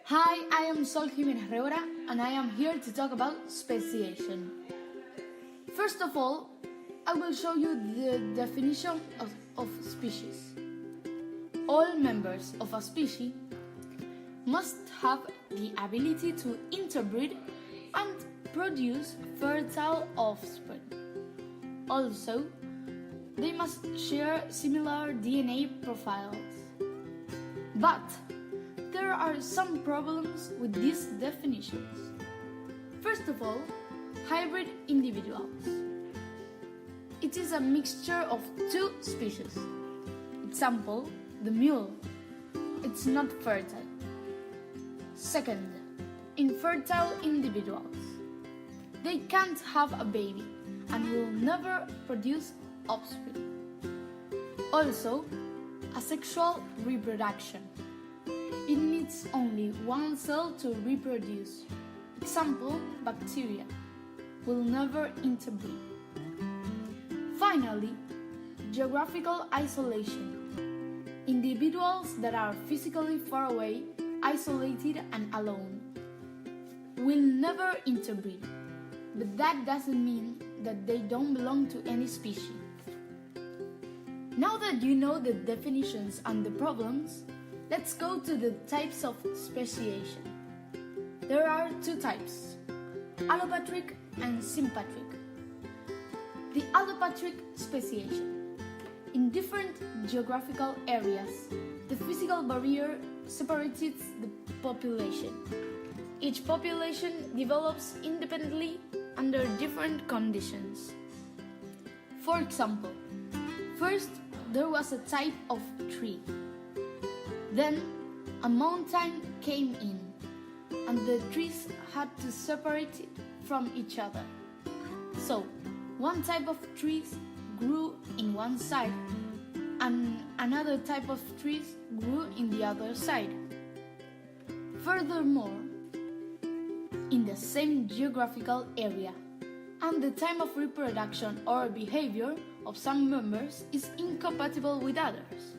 Hi, I am Sol Jimenez Rebora and I am here to talk about speciation. First of all, I will show you the definition of species. All members of a species must have the ability to interbreed and produce fertile offspring. Also, they must share similar DNA profiles. But there are some problems with these definitions. First of all, hybrid individuals. It is a mixture of two species. Example, the mule. It's not fertile. Second, infertile individuals. They can't have a baby and will never produce offspring. Also, asexual reproduction. It needs only one cell to reproduce. Example, bacteria will never interbreed. Finally, geographical isolation. Individuals that are physically far away, isolated and alone, will never interbreed. But that doesn't mean that they don't belong to any species. Now that you know the definitions and the problems, let's go to the types of speciation. There are two types, allopatric and sympatric. The allopatric speciation. In different geographical areas, the physical barrier separates the population. Each population develops independently under different conditions. For example, first there was a type of tree. Then a mountain came in, and the trees had to separate it from each other. So, one type of trees grew in one side, and another type of trees grew in the other side. Furthermore, in the same geographical area, and the time of reproduction or behavior of some members is incompatible with others.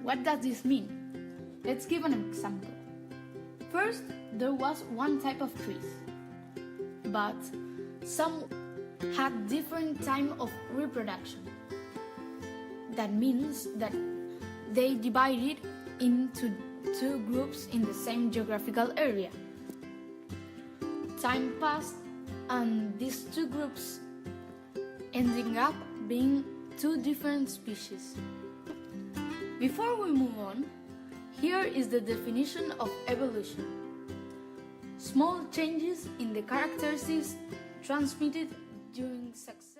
What does this mean? Let's give an example. First, there was one type of trees, but some had different time of reproduction. That means that they divided into two groups in the same geographical area. Time passed and these two groups ending up being two different species. Before we move on, here is the definition of evolution. Small changes in the characteristics transmitted during succession.